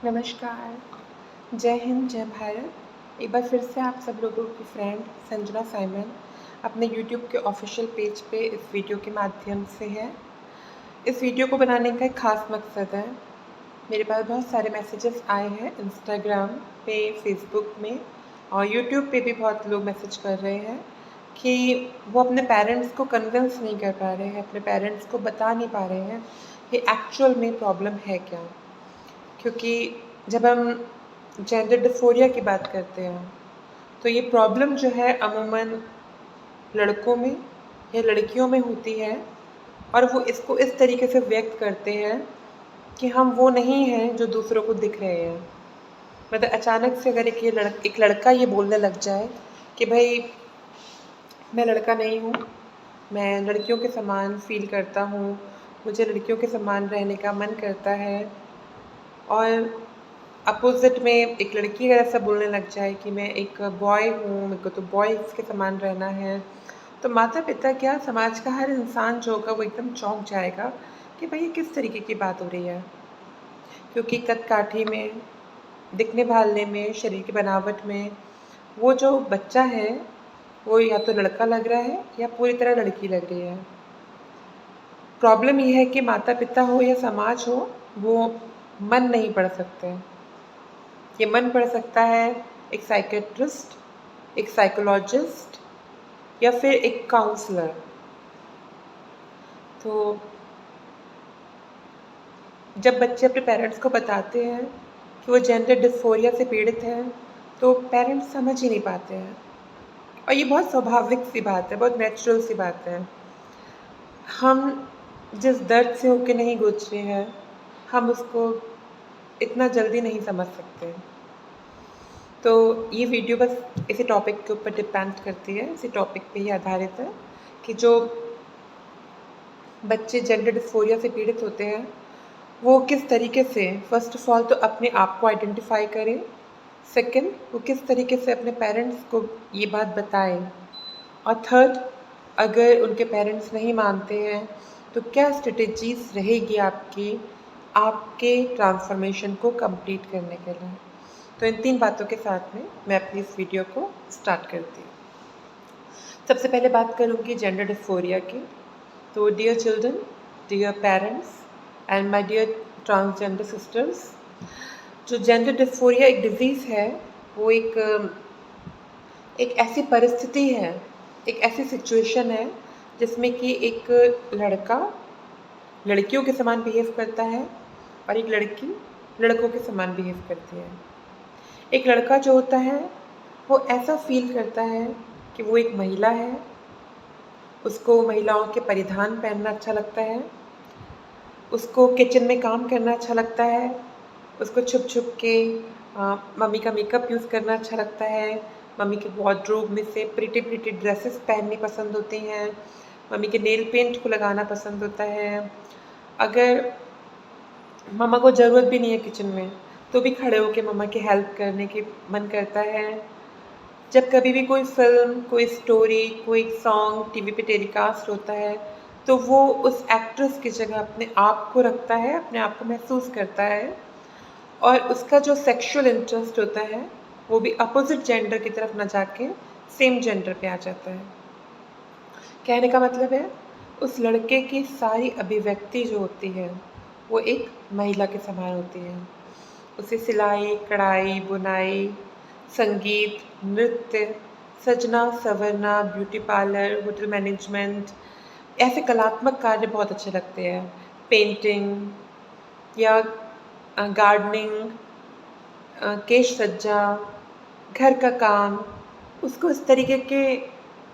नमस्कार, जय हिंद, जय भारत। एक बार फिर से आप सब लोगों की फ्रेंड संजना साइमन अपने यूट्यूब के ऑफ़िशियल पेज पे इस वीडियो के माध्यम से है। इस वीडियो को बनाने का एक ख़ास मकसद है। मेरे पास बहुत सारे मैसेजेस आए हैं इंस्टाग्राम पे, फ़ेसबुक में और यूट्यूब पे भी बहुत लोग मैसेज कर रहे हैं कि वो अपने पेरेंट्स को कन्विंस नहीं कर पा रहे हैं, अपने पेरेंट्स को बता नहीं पा रहे हैं कि एक्चुअल में प्रॉब्लम है क्या। क्योंकि जब हम जेंडर डिस्फोरिया की बात करते हैं तो ये प्रॉब्लम जो है अमूमन लड़कों में या लड़कियों में होती है और वो इसको इस तरीके से व्यक्त करते हैं कि हम वो नहीं हैं जो दूसरों को दिख रहे हैं। मतलब अचानक से अगर एक लड़का ये बोलने लग जाए कि भाई मैं लड़का नहीं हूँ, मैं लड़कियों के समान फ़ील करता हूँ, मुझे लड़कियों के समान रहने का मन करता है और अपोज़िट में एक लड़की अगर ऐसा बोलने लग जाए कि मैं एक बॉय हूँ, मेरे को तो बॉयज़ के समान रहना है, तो माता-पिता क्या समाज का हर इंसान जो होगा वो एकदम चौंक जाएगा कि भई ये किस तरीके की बात हो रही है। क्योंकि कद-काठी में, दिखने-भालने में, शरीर की बनावट में, वो जो बच्चा है, वो या तो लड़का लग रहा है या पूरी तरह लड़की लग रही है। प्रॉब्लम ये है कि माता-पिता हो या समाज हो, वो मन नहीं पढ़ सकते। ये मन पढ़ सकता है एक साइकियाट्रिस्ट, एक साइकोलॉजिस्ट या फिर एक काउंसलर। तो जब बच्चे अपने पेरेंट्स को बताते हैं कि वो जेंडर डिस्फोरिया से पीड़ित हैं, तो पेरेंट्स समझ ही नहीं पाते हैं और ये बहुत स्वाभाविक सी बात है, बहुत नेचुरल सी बात है। हम जिस दर्द से होके नहीं गुज़रे हैं, हम उसको इतना जल्दी नहीं समझ सकते। तो ये वीडियो बस इसी टॉपिक के ऊपर डिपेंड करती है, इसी टॉपिक पे ही आधारित है कि जो बच्चे जेंडर डिस्फोरिया से पीड़ित होते हैं, वो किस तरीके से फ़र्स्ट ऑफ़ ऑल तो अपने आप को आइडेंटिफ़ाई करें, सेकंड वो किस तरीके से अपने पेरेंट्स को ये बात बताएँ और थर्ड अगर उनके पेरेंट्स नहीं मानते हैं, तो क्या स्ट्रैटेजीज़ रहेगी आपकी, आपके ट्रांसफ़ॉर्मेशन को कंप्लीट करने के लिए। तो इन 3 बातों के साथ में मैं अपनी इस वीडियो को स्टार्ट करती हूँ। सबसे पहले बात करूँगी जेंडर डिस्फोरिया की। तो dear children, dear parents and my dear transgender sisters, जो जेंडर डिस्फोरिया एक डिज़ीज़ है, वो एक ऐसी परिस्थिति है, एक ऐसी सिचुएशन है जिसमें कि एक लड़का लड़कियों के समान बिहेव करता है और एक लड़की लड़कों के समान बिहेव करती है। एक लड़का जो होता है, वो ऐसा फ़ील करता है कि वो एक महिला है, उसको महिलाओं के परिधान पहनना अच्छा लगता है, उसको किचन में काम करना अच्छा लगता है, उसको छुप-छुप के मम्मी का मेकअप यूज़ करना अच्छा लगता है, मम्मी के वार्डरोब में से प्रिटी-प्रिटी ड्रेसेस पहननी पसंद होती हैं, मम्मी के नेल पेंट को लगाना पसंद होता है। अगर मम्मा को ज़रूरत भी नहीं है किचन में, तो भी खड़े होके मम्मा की हेल्प करने की मन करता है। जब कभी भी कोई फ़िल्म, कोई स्टोरी, कोई सॉन्ग टीवी पे टेलीकास्ट होता है, तो वो उस एक्ट्रेस की जगह अपने आप को रखता है, अपने आप को महसूस करता है और उसका जो सेक्सुअल इंटरेस्ट होता है, वो भी अपोज़िट जेंडर की तरफ ना जाके सेम जेंडर पे आ जाता है। कहने का मतलब है, उस लड़के की सारी अभिव्यक्ति जो होती है, वो एक महिला के समान होती है। उसे सिलाई, कढ़ाई, बुनाई, संगीत, नृत्य, सजना-संवरना, ब्यूटी पार्लर, होटल मैनेजमेंट, ऐसे कलात्मक कार्य बहुत अच्छे लगते हैं। पेंटिंग या गार्डनिंग, केश सज्जा, घर का काम, उसको इस तरीके के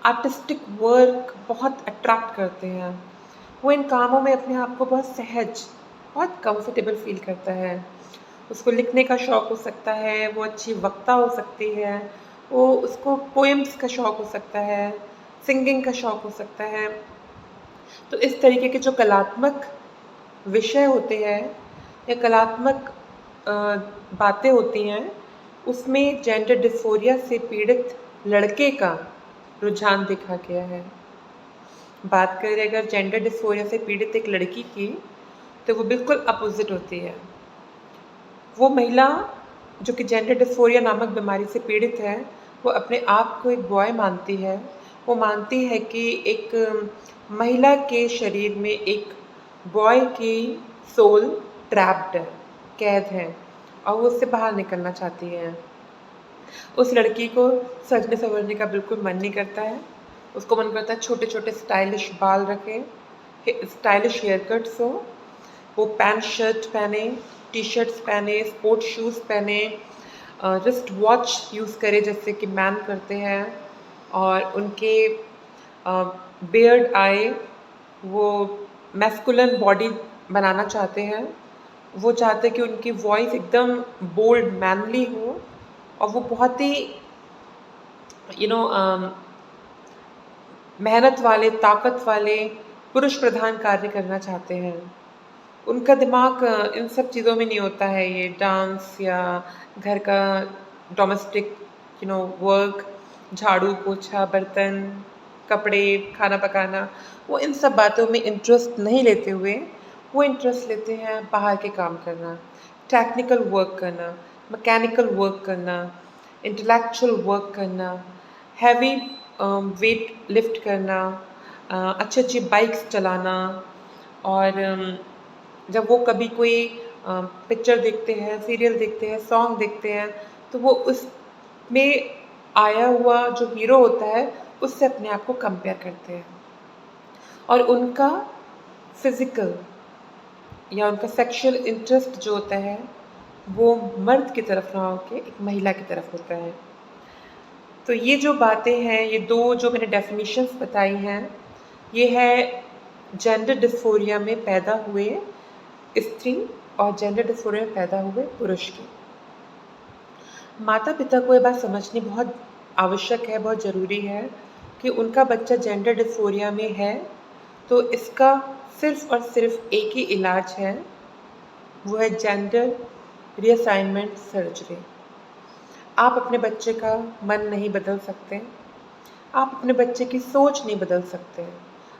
आर्टिस्टिक वर्क बहुत अट्रैक्ट करते हैं। वो इन कामों में अपने आप को बहुत सहज, बहुत कंफर्टेबल फ़ील करता है। उसको लिखने का शौक हो सकता है, वो अच्छी वक्ता हो सकती है, वो उसको पोएम्स का शौक हो सकता है, सिंगिंग का शौक हो सकता है। तो इस तरीके के जो कलात्मक विषय होते हैं या कलात्मक अ, बातें होती हैं, उसमें जेंडर डिस्फोरिया से पीड़ित लड़के का रुझान देखा गया है। बात करें अगर जेंडर डिस्फोरिया से पीड़ित एक लड़की की, तो वो बिल्कुल अपोज़िट होती है। वो महिला जो कि जेंडर डिस्फोरिया नामक बीमारी से पीड़ित है, वो अपने आप को एक बॉय मानती है। वो मानती है कि एक महिला के शरीर में एक बॉय की सोल ट्रैप्ड है, कैद है, और वो उससे बाहर निकलना चाहती है। उस लड़की को सजने संवरने का बिल्कुल मन नहीं करता है। उसको मन करता है छोटे छोटे स्टाइलिश बाल रखे, स्टाइलिश हेयर कट्स हो, वो पैंट शर्ट पहने, टी शर्ट्स पहने, स्पोर्ट्स शूज़ पहने, रिस्ट वॉच यूज़ करे जैसे कि मैन करते हैं, और उनके बियर्ड आए, वो मैस्कुलिन बॉडी बनाना चाहते हैं। वो चाहते हैं कि उनकी वॉइस एकदम बोल्ड मैनली हो, और वो बहुत ही मेहनत वाले, ताकत वाले, पुरुष प्रधान कार्य करना चाहते हैं। उनका दिमाग इन सब चीज़ों में नहीं होता है, ये डांस या घर का डोमेस्टिक वर्क, झाड़ू पोछा, बर्तन, कपड़े, खाना पकाना, वो इन सब बातों में इंटरेस्ट नहीं लेते हुए वो इंटरेस्ट लेते हैं बाहर के काम करना, टेक्निकल वर्क करना, मैकेनिकल वर्क करना, इंटेलेक्चुअल वर्क करना, हैवी वेट लिफ्ट करना, अच्छी अच्छी बाइक्स चलाना। और जब वो कभी कोई पिक्चर देखते हैं, सीरियल देखते हैं, सॉन्ग देखते हैं, तो वो उसमें आया हुआ जो हीरो होता है उससे अपने आप को कंपेयर करते हैं, और उनका फिजिकल या उनका सेक्सुअल इंटरेस्ट जो होता है वो मर्द की तरफ ना होके एक महिला की तरफ होता है। तो ये जो बातें हैं, ये दो जो मैंने डेफिनेशंस बताई हैं, ये है जेंडर डिस्फोरिया में पैदा हुए स्त्री और जेंडर डिस्फोरिया में पैदा हुए पुरुष की। माता पिता को ये बात समझनी बहुत आवश्यक है, बहुत ज़रूरी है कि उनका बच्चा जेंडर डिस्फोरिया में है तो इसका सिर्फ और सिर्फ एक ही इलाज है, वो है जेंडर रीअसाइनमेंट सर्जरी। आप अपने बच्चे का मन नहीं बदल सकते, आप अपने बच्चे की सोच नहीं बदल सकते।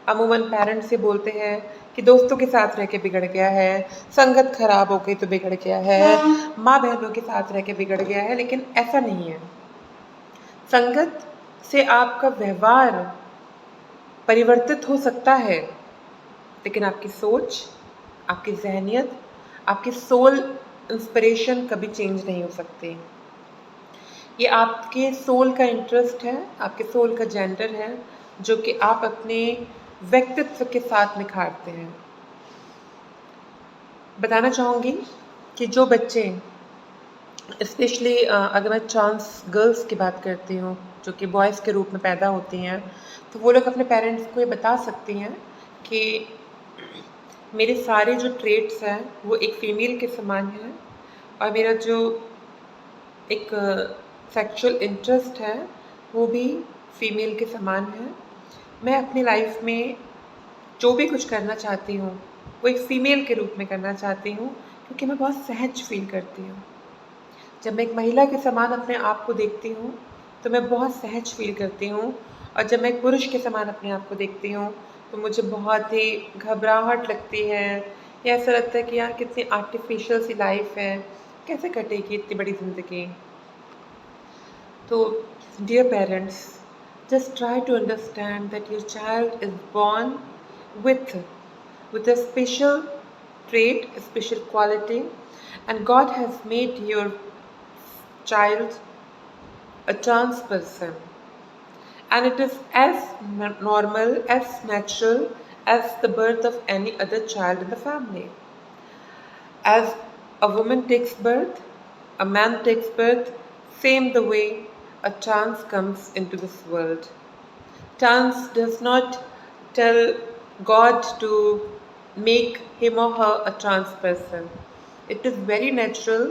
अमूमन पेरेंट्स से बोलते हैं कि दोस्तों के साथ रह के बिगड़ गया है, संगत खराब हो गई तो बिगड़ गया है, माँ बहनों के साथ रह के बिगड़ गया है, लेकिन ऐसा नहीं है। संगत से आपका व्यवहार परिवर्तित हो सकता है, लेकिन आपकी सोच, आपकी जहनियत, आपकी सोल इंस्पिरेशन कभी चेंज नहीं हो सकती। ये आपके सोल का इंटरेस्ट है, आपके सोल का जेंडर है, जो कि आप अपने व्यक्तित्व के साथ निखारते हैं। बताना चाहूँगी कि जो बच्चे स्पेशली अगर मैं ट्रांस गर्ल्स की बात करती हूँ जो कि बॉयज़ के रूप में पैदा होती हैं, तो वो लोग अपने पेरेंट्स को ये बता सकती हैं कि मेरे सारे जो ट्रेट्स हैं वो एक फ़ीमेल के समान हैं, और मेरा जो एक सेक्सुअल इंटरेस्ट है वो भी फीमेल के समान है। मैं अपनी लाइफ में जो भी कुछ करना चाहती हूँ वो एक फ़ीमेल के रूप में करना चाहती हूँ, क्योंकि मैं बहुत सहज फील करती हूँ। जब मैं एक महिला के समान अपने आप को देखती हूँ तो मैं बहुत सहज फील करती हूँ, और जब मैं एक पुरुष के समान अपने आप को देखती हूँ तो मुझे बहुत ही घबराहट लगती है, या ऐसा लगता है कि यार कितनी आर्टिफिशियल सी लाइफ है, कैसे कटेगी इतनी बड़ी ज़िंदगी। So, dear parents, just try to understand that your child is born with a special trait, a special quality, and God has made your child a trans person, and it is as normal, as natural as the birth of any other child in the family. As a woman takes birth, a man takes birth, same the way a trans comes into this world. Trans does not tell God to make him or her a trans person. It is very natural,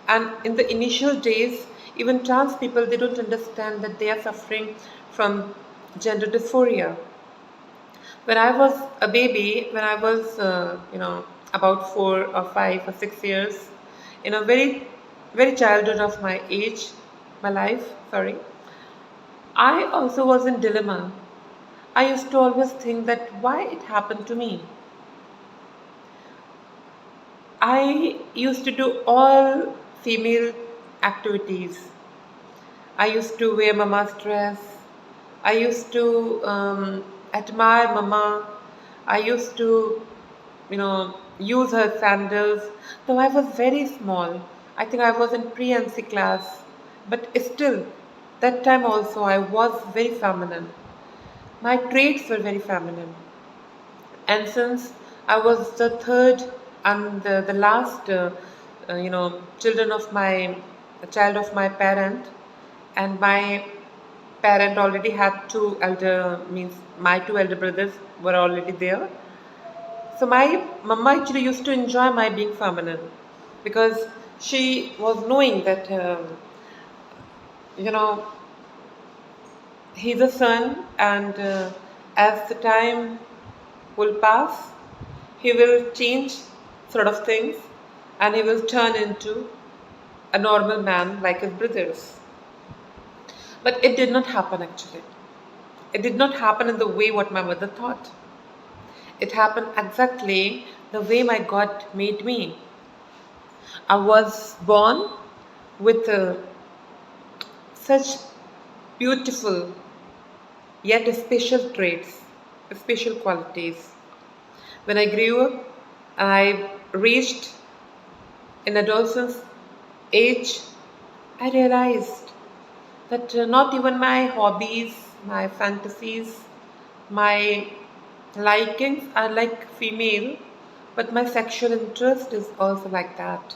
and in the initial days, even trans people, they don't understand that they are suffering from gender dysphoria. When I was a baby, when I was, about 4 or 5 or 6 years, very childhood of my age, my life, sorry, I also was in dilemma. I used to always think that why it happened to me. I used to do all female activities. I used to wear mama's dress. I used to admire mama. I used to, use her sandals. Though I was very small. I think I was in pre-MC class. But still, that time also I was very feminine. My traits were very feminine. And since I was the third and the last, children of my child of my parent, and my parent already had two elder means my two elder brothers were already there. So my mama actually used to enjoy my being feminine because she was knowing that you know he's a son, and as the time will pass, he will change sort of things, and he will turn into a normal man like his brothers. But it did not happen actually. It did not happen in the way what my mother thought. It happened exactly the way my God made me. I was born with such beautiful yet special traits, special qualities. When I grew up, I reached in adolescence age, I realized that not even my hobbies, my fantasies, my likings are like female, but my sexual interest is also like that.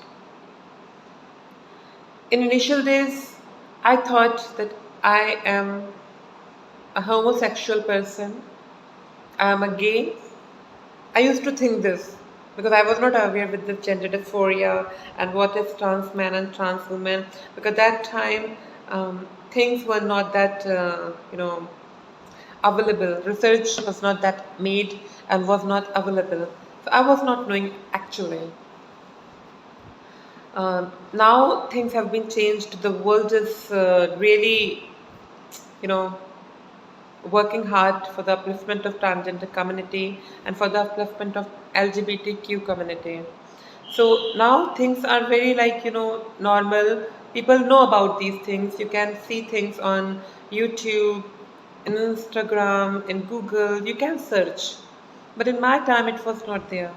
In initial days, I thought that I am a homosexual person, I am a gay. I used to think this because I was not aware with the gender dysphoria and what is trans man and trans woman. Because that time things were not that available. Research was not that made and was not available. So I was not knowing actually. Now things have been changed. The world is really, you know, working hard for the upliftment of transgender community and for the upliftment of LGBTQ community. So now things are very like normal. People know about these things. You can see things on YouTube, in Instagram, in Google. You can search. But in my time, it was not there.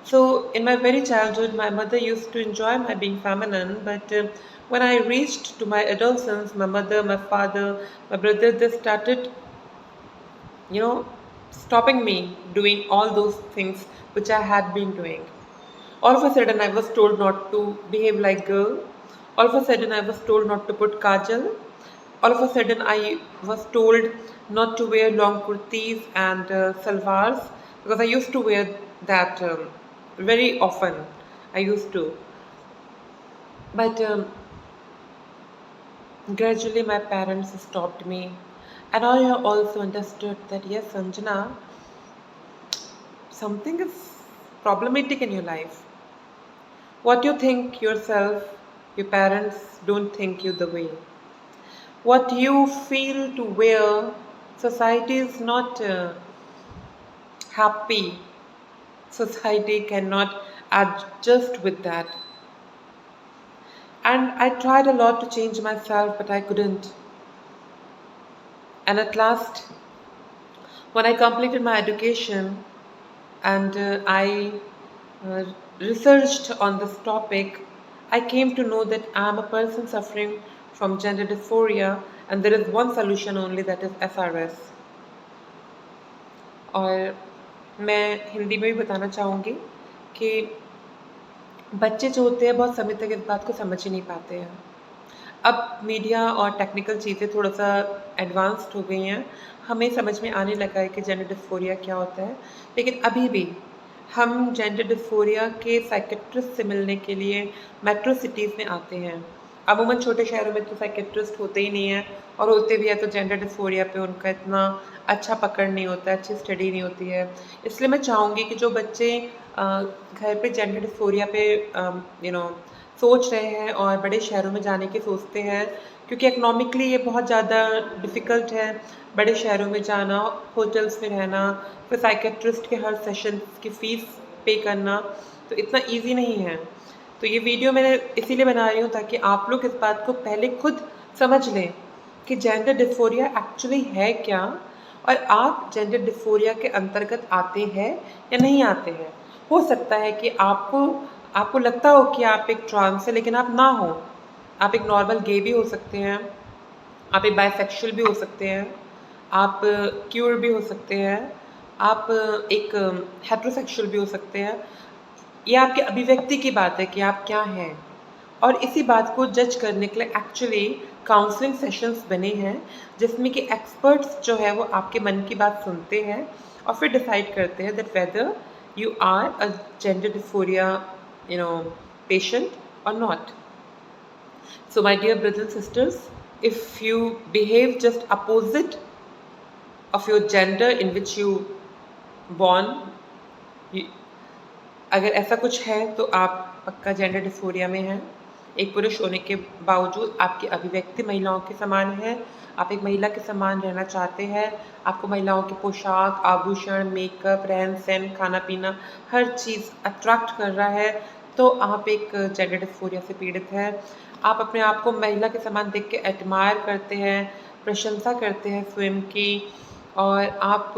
So, in my very childhood, my mother used to enjoy my being feminine, but when I reached to my adolescence, my mother, my father, my brother, they started, you know, stopping me doing all those things which I had been doing. All of a sudden, I was told not to behave like girl. All of a sudden, I was told not to put kajal. All of a sudden, I was told not to wear long kurtis and salwars because I used to wear that very often. I used to. But gradually, my parents stopped me. And I also understood that yes, Sanjana, something is problematic in your life. What you think yourself, your parents don't think you the way. What you feel to wear, society is not happy. Society cannot adjust with that. And I tried a lot to change myself, but I couldn't. And at last, when I completed my education and I uh, researched on this topic, I came to know that I am a person suffering from gender dysphoria, and there is one solution only, that is SRS. और मैं हिंदी में भी बताना चाहूँगी कि बच्चे जो होते हैं बहुत समय तक इस बात को समझ ही नहीं पाते हैं। अब मीडिया और टेक्निकल चीज़ें थोड़ा सा एडवांस्ड हो गई हैं, हमें समझ में आने लगा है कि जेंडर डिस्फोरिया क्या होता है, लेकिन अभी भी हम जेंडर डिस्फोरिया के साइकेट्रिस्ट से मिलने के लिए मेट्रो सिटीज़ में आते हैं। अमूमन छोटे शहरों में तो साइकेट्रिस्ट होते ही नहीं हैं, और होते भी हैं तो जेंडर डिस्फोरिया पे उनका इतना अच्छा पकड़ नहीं होता है, अच्छी स्टडी नहीं होती है। इसलिए मैं चाहूँगी कि जो बच्चे घर पे जेंडर डिस्फोरिया पे सोच रहे हैं और बड़े शहरों में जाने की सोचते हैं, क्योंकि इकोनॉमिकली ये बहुत ज़्यादा डिफ़िकल्ट है बड़े शहरों में जाना, होटल्स में रहना, फिर साइकेट्रिस्ट के हर सेशन की फ़ीस पे करना तो इतना ईज़ी नहीं है। तो ये वीडियो मैंने इसीलिए बना रही हूँ ताकि आप लोग इस बात को पहले खुद समझ लें कि जेंडर डिस्फोरिया एक्चुअली है क्या, और आप जेंडर डिस्फोरिया के अंतर्गत आते हैं या नहीं आते हैं। हो सकता है कि आपको लगता हो कि आप एक ट्रांस है, लेकिन आप ना हो। आप एक नॉर्मल गे भी हो सकते हैं, आप एक बायसेक्सुअल भी हो सकते हैं, आप क्यूर भी हो सकते हैं, आप एक हेटेरोसेक्सुअल भी हो सकते हैं। ये आपकी अभिव्यक्ति की बात है कि आप क्या हैं। और इसी बात को जज करने के लिए एक्चुअली काउंसलिंग सेशंस बने हैं, जिसमें कि एक्सपर्ट्स जो है वो आपके मन की बात सुनते हैं और फिर डिसाइड करते हैं that whether you are a gender dysphoria patient और not. So my dear brothers and sisters, if you behave just opposite of your gender in which you born, अगर ऐसा कुछ है तो आप पक्का जेंडर डिस्फोरिया में हैं। एक पुरुष होने के बावजूद आपकी अभिव्यक्ति महिलाओं के समान है, आप एक महिला के समान रहना चाहते हैं, आपको महिलाओं के पोशाक, आभूषण, मेकअप, रहन-सहन, खाना-पीना हर चीज़ अट्रैक्ट कर रहा है, तो आप एक जेंडर डिस्फोरिया से पीड़ित हैं। आप अपने आप को महिला के समान देख के एडमायर करते हैं, प्रशंसा करते हैं स्वयं की, और आप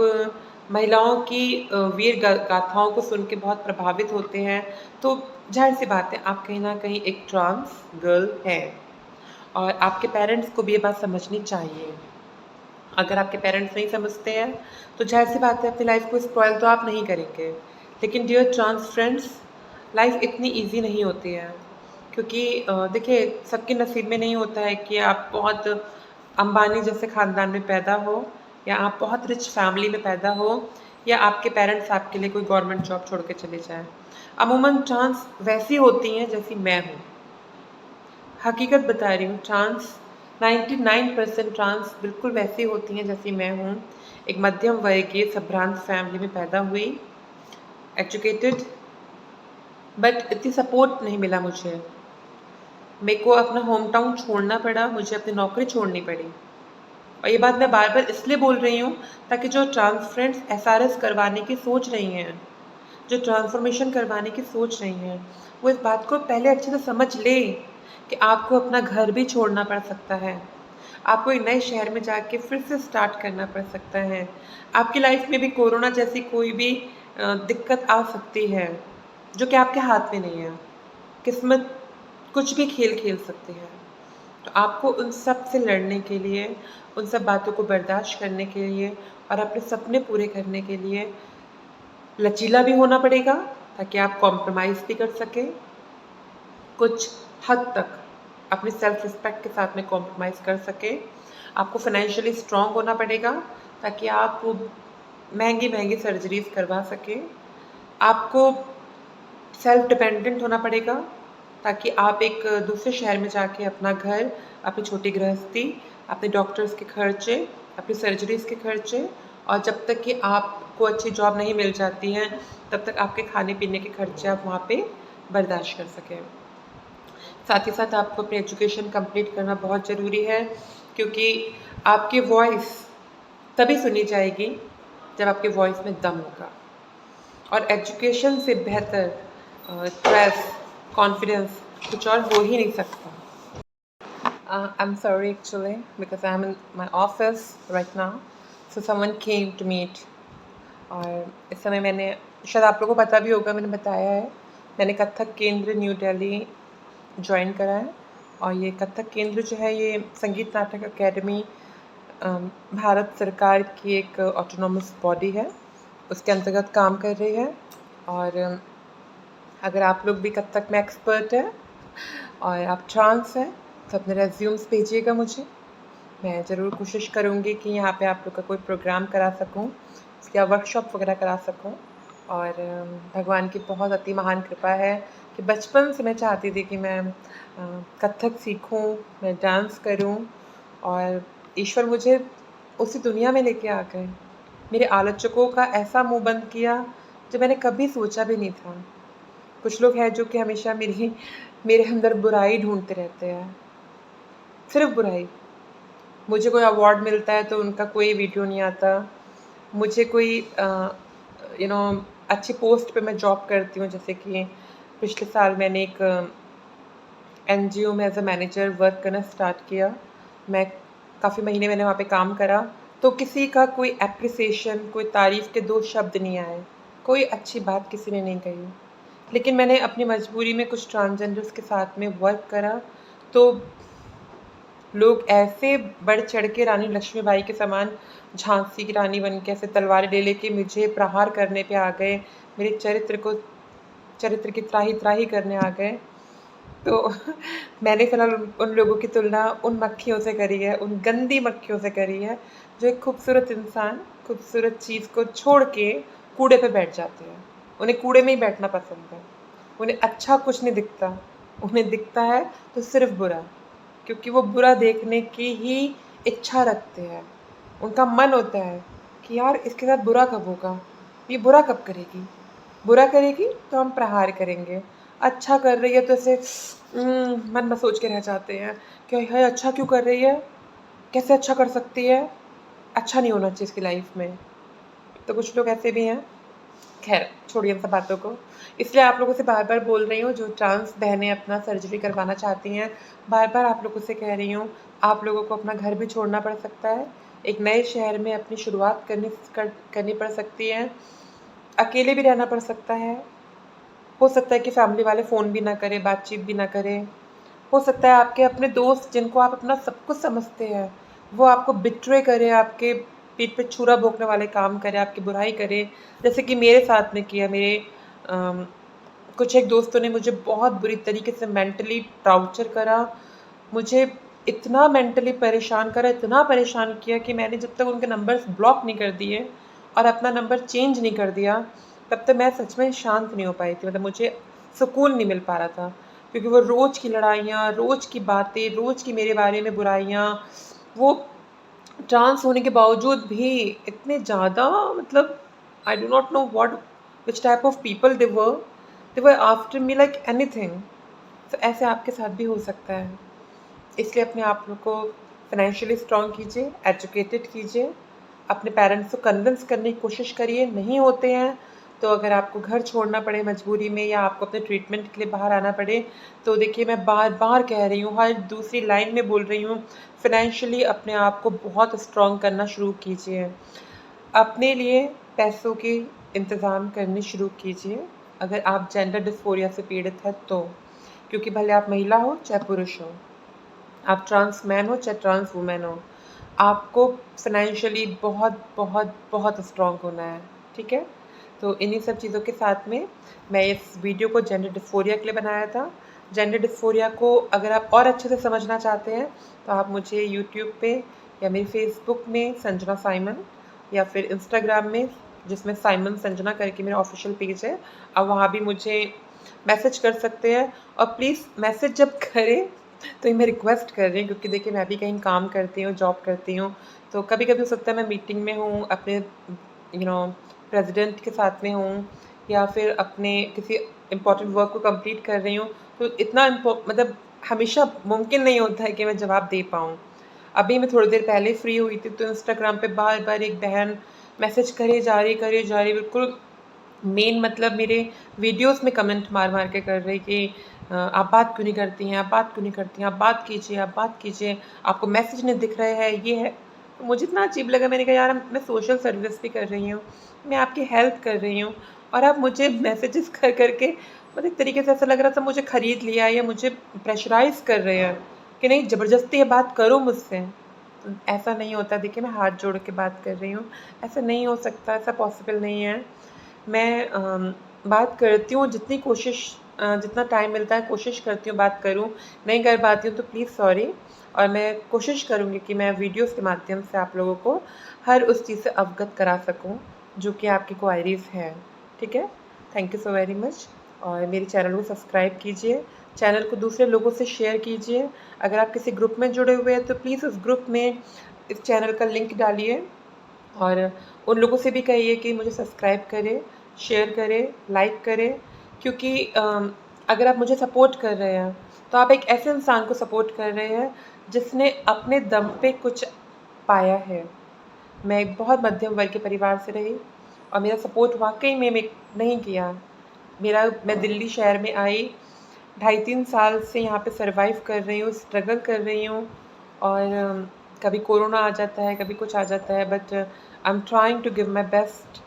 महिलाओं की वीर गाथाओं को सुन के बहुत प्रभावित होते हैं। तो ज़ाहिर-सी बात है आप कहीं न कहीं एक ट्रांस गर्ल हैं, और आपके पेरेंट्स को भी ये बात समझनी चाहिए। अगर आपके पेरेंट्स नहीं समझते हैं तो ज़ाहिर-सी बात है अपनी लाइफ़ को स्पॉइल तो आप नहीं करेंगे। लेकिन डियर ट्रांस फ्रेंड्स, लाइफ़ इतनी ईज़ी नहीं होती है, क्योंकि देखिए सबके नसीब में नहीं होता है कि आप बहुत अंबानी जैसे ख़ानदान में पैदा हो, या आप बहुत रिच फैमिली में पैदा हो, या आपके पेरेंट्स आपके लिए कोई गवर्नमेंट जॉब छोड़ के चले जाएँ। अमूमन ट्रांस वैसी होती हैं जैसी मैं हूँ। हकीकत बता रही हूँ, ट्रांस 99% ट्रांस बिल्कुल वैसी होती हैं जैसी मैं हूँ। एक मध्यम वर्गीय संभ्रांत फैमिली में पैदा हुई, एजुकेटेड, बट इतनी सपोर्ट नहीं मिला मुझे। मेरे को अपना होम टाउन छोड़ना पड़ा, मुझे अपनी नौकरी छोड़नी पड़ी। और ये बात मैं बार-बार इसलिए बोल रही हूँ ताकि जो ट्रांस फ्रेंड्स एसआरएस करवाने की सोच रही हैं, जो ट्रांसफॉर्मेशन करवाने की सोच रही हैं, वो इस बात को पहले अच्छे से समझ लें कि आपको अपना घर भी छोड़ना पड़ सकता है। आपको एक नए शहर में जाके फिर से स्टार्ट करना पड़ सकता है। आपकी लाइफ में भी कोरोना जैसी कोई भी दिक्कत आ सकती है, जो कि आपके हाथ में नहीं है। किस्मत कुछ भी खेल खेल सकती है। तो आपको उन सब से लड़ने के लिए, उन सब बातों को बर्दाश्त करने के लिए और अपने सपने पूरे करने के लिए लचीला भी होना पड़ेगा, ताकि आप कॉम्प्रोमाइज़ भी कर सकें। कुछ हद तक अपनी सेल्फ रिस्पेक्ट के साथ में कॉम्प्रोमाइज़ कर सकें। आपको फाइनेंशियली स्ट्रॉन्ग होना पड़ेगा ताकि आप महँगी-महँगी सर्जरीज़ करवा सकें। आपको सेल्फ डिपेंडेंट होना पड़ेगा ताकि आप एक दूसरे शहर में जाके अपना घर, अपनी छोटी गृहस्थी, अपने डॉक्टर्स के खर्चे, अपनी सर्जरीज़ के खर्चे, और जब तक कि आपको अच्छी जॉब नहीं मिल जाती है, तब तक आपके खाने-पीने के खर्चे आप वहाँ पे बर्दाश्त कर सकें। साथ ही साथ आपको अपनी एजुकेशन कंप्लीट करना बहुत ज़रूरी है, क्योंकि आपकी वॉइस तभी सुनी जाएगी जब आपके वॉइस में दम होगा। और एजुकेशन से बेहतर स्ट्रेस, कॉन्फिडेंस कुछ और हो ही नहीं सकता। I'm sorry actually because I'm in my office right now, so someone came to meet. और इस समय मैंने, शायद आप लोगों को पता भी होगा, मैंने बताया है, मैंने कथक केंद्र न्यू दिल्ली ज्वाइन करा है। और ये कथक केंद्र जो है ये संगीत नाटक अकेडमी भारत सरकार की एक ऑटोनॉमस बॉडी है, उसके अंतर्गत काम कर रही है। और अगर आप लोग भी कथक में एक्सपर्ट हैं और आप ट्रांस हैं तो अपने रेज्यूम्स भेजिएगा मुझे। मैं ज़रूर कोशिश करूँगी कि यहाँ पे आप लोग का कोई प्रोग्राम करा सकूँ या वर्कशॉप वगैरह करा सकूँ। और भगवान की बहुत अति महान कृपा है कि बचपन से मैं चाहती थी कि मैं कथक सीखूँ, मैं डांस करूँ, और ईश्वर मुझे उसी दुनिया में लेके आ गए। मेरे आलोचकों का ऐसा मुँह बंद किया जो मैंने कभी सोचा भी नहीं था। कुछ लोग हैं जो कि हमेशा मेरे अंदर बुराई ढूँढते रहते हैं, सिर्फ़ बुराई। मुझे कोई अवार्ड मिलता है तो उनका कोई वीडियो नहीं आता। मुझे कोई अच्छी पोस्ट पे मैं जॉब करती हूँ, जैसे कि पिछले साल मैंने एक एनजीओ में एज़ अ मैनेजर वर्क करना स्टार्ट किया। मैं काफ़ी महीने मैंने वहाँ पे काम करा, तो किसी का कोई एप्रिसिएशन, कोई तारीफ़ के 2 शब्द नहीं आए, कोई अच्छी बात किसी ने नहीं कही। लेकिन मैंने अपनी मजबूरी में कुछ ट्रांसजेंडर्स के साथ में वर्क करा, तो लोग ऐसे बढ़-चढ़ के रानी लक्ष्मीबाई के समान झांसी की रानी बन के ऐसे तलवारें ले-लेके मुझे प्रहार करने पे आ गए, मेरे चरित्र की त्राहि-त्राहि करने आ गए। तो मैंने फ़िलहाल उन उन लोगों की तुलना उन मक्खियों से करी है, उन गंदी मक्खियों से करी है, जो एक खूबसूरत इंसान, खूबसूरत चीज़ को छोड़ के कूड़े पे बैठ जाते हैं। उन्हें कूड़े में ही बैठना पसंद है। उन्हें अच्छा कुछ नहीं दिखता, उन्हें दिखता है तो सिर्फ़ बुरा, क्योंकि वो बुरा देखने की ही इच्छा रखते हैं। उनका मन होता है कि यार इसके साथ बुरा कब होगा? ये बुरा कब करेगी? बुरा करेगी तो हम प्रहार करेंगे। अच्छा कर रही है तो ऐसे मन में सोच के रह जाते हैं कि हाय अच्छा क्यों कर रही है? कैसे अच्छा कर सकती है? अच्छा नहीं होना चाहिए इसकी लाइफ़ में। तो कुछ लोग ऐसे भी हैं। ख़ैर छोड़िए इन सब बातों को। इसलिए आप लोगों से बार-बार बोल रही हूँ, जो ट्रांस बहनें अपना सर्जरी करवाना चाहती हैं, बार-बार आप लोगों से कह रही हूँ, आप लोगों को अपना घर भी छोड़ना पड़ सकता है। एक नए शहर में अपनी शुरुआत करनी पड़ सकती है। अकेले भी रहना पड़ सकता है। हो सकता है कि फैमिली वाले फ़ोन भी ना करें, बातचीत भी ना करें। हो सकता है आपके अपने दोस्त जिनको आप अपना सब कुछ समझते हैं, वो आपको बिट्रे करें, आपके पीठ पे छुरा भोंकने वाले काम करें, आपकी बुराई करें, जैसे कि मेरे साथ में किया। मेरे अम, कुछ एक दोस्तों ने मुझे बहुत बुरी तरीके से मेंटली टॉर्चर करा। मुझे इतना मेंटली परेशान करा, इतना परेशान किया कि मैंने जब तक उनके नंबर्स ब्लॉक नहीं कर दिए और अपना नंबर चेंज नहीं कर दिया, तब तक मैं सच में शांत नहीं हो पाई थी। मतलब मुझे सुकून नहीं मिल पा रहा था, क्योंकि वो रोज़ की लड़ाइयाँ, रोज़ की बातें, रोज़ की मेरे बारे में बुराइयाँ, वो ट्रांस होने के बावजूद भी इतने ज़्यादा, मतलब I do not know which type of people they were after me like anything. तो ऐसे आपके साथ भी हो सकता है। इसलिए अपने आप को फाइनेंशियली स्ट्रॉन्ग कीजिए, एजुकेटेड कीजिए, अपने पेरेंट्स को कन्विंस करने की कोशिश करिए, नहीं होते हैं तो अगर आपको घर छोड़ना पड़े मजबूरी में या आपको अपने ट्रीटमेंट के लिए बाहर आना पड़े, तो देखिए मैं बार-बार कह रही हूँ, हर दूसरी लाइन में बोल रही हूँ, फाइनेंशियली अपने आप को बहुत स्ट्रॉन्ग करना शुरू कीजिए। अपने लिए पैसों के इंतज़ाम करने शुरू कीजिए, अगर आप जेंडर डिस्फोरिया से पीड़ित हैं तो। क्योंकि भले आप महिला हो चाहे पुरुष हो। आप ट्रांस मैन हो चाहे ट्रांस वुमेन हो, आपको फ़ाइनेंशियली बहुत, बहुत, बहुत स्ट्रॉन्ग होना है, ठीक है? तो इन्हीं सब चीज़ों के साथ में मैं इस वीडियो को जेंडर डिस्फोरिया के लिए बनाया था। जेंडर डिस्फोरिया को अगर आप और अच्छे से समझना चाहते हैं, तो आप मुझे यूट्यूब पे या मेरे फ़ेसबुक में संजना साइमन या फिर इंस्टाग्राम में जिसमें साइमन संजना करके मेरा ऑफ़िशियल पेज है, आप वहाँ भी मुझे मैसेज कर सकते हैं। और प्लीज़ मैसेज जब करें तो ये मैं रिक्वेस्ट कर रही हूँ, क्योंकि देखिए मैं भी कहीं काम करती हूँ, जॉब करती हूँ, तो कभी-कभी हो सकता है मैं मीटिंग में हूँ, अपने प्रेज़िडेंट के साथ में हूँ या फिर अपने किसी इम्पोर्टेंट वर्क को कंप्लीट कर रही हूँ, तो इतना मतलब हमेशा मुमकिन नहीं होता है कि मैं जवाब दे पाऊँ। अभी मैं थोड़ी देर पहले फ्री हुई थी, तो इंस्टाग्राम पे बार-बार एक बहन मैसेज करे जा रही, बिल्कुल मेन मतलब मेरे वीडियोज़ में कमेंट मार-मार के कर रही कि आप बात क्यों नहीं करती हैं, आप बात क्यों नहीं करती हैं, आप बात कीजिए, आपको मैसेज नहीं दिख रहे हैं, ये है। तो मुझे इतना अजीब लगा, मैंने कहा यार मैं सोशल सर्विस भी कर रही हूँ, मैं आपकी हेल्प कर रही हूँ और आप मुझे मैसेजेस कर के मतलब एक तरीके से ऐसा लग रहा था मुझे खरीद लिया या मुझे प्रेशराइज़ कर रहे हैं कि नहीं ज़बरदस्ती ये बात करो मुझसे। तो ऐसा नहीं होता, देखिए मैं हाथ जोड़ के बात कर रही हूँ, ऐसा नहीं हो सकता, ऐसा पॉसिबल नहीं है। मैं बात करती हूँ जितनी जितना टाइम मिलता है कोशिश करती हूँ बात करूँ, नहीं कर पाती हूँ तो प्लीज़ सॉरी। और मैं कोशिश करूँगी कि मैं वीडियोज़ के माध्यम से आप लोगों को हर उस चीज़ से अवगत करा सकूँ, जो कि आपकी क्वायरीज़ हैं, ठीक है? Thank you so very much और मेरे चैनल को सब्सक्राइब कीजिए, चैनल को दूसरे लोगों से शेयर कीजिए। अगर आप किसी ग्रुप में जुड़े हुए हैं तो प्लीज़ उस ग्रुप में इस चैनल का लिंक डालिए और उन लोगों से भी कहिए कि मुझे सब्सक्राइब करें, शेयर करें, लाइक करें, क्योंकि अगर आप मुझे सपोर्ट कर रहे हैं, तो आप एक ऐसे इंसान को सपोर्ट कर रहे हैं, जिसने अपने दम पे कुछ पाया है। मैं एक बहुत मध्यम वर्ग के परिवार से रही, और मेरा सपोर्ट वाकई में नहीं किया। मैं दिल्ली शहर में आई, 2.5-3 साल से यहाँ पे सर्वाइव कर रही हूँ, स्ट्रगल कर रही हूँ और कभी कोरोना आ जाता है, कभी कुछ आ जाता है, but I am trying to give my best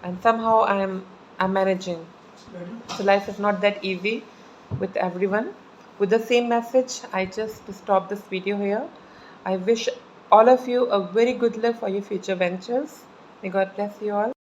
and somehow I'm managing. So life is not that easy with everyone. With the same message, I just stop this video here. I wish all of you a very good luck for your future ventures. May God bless you all.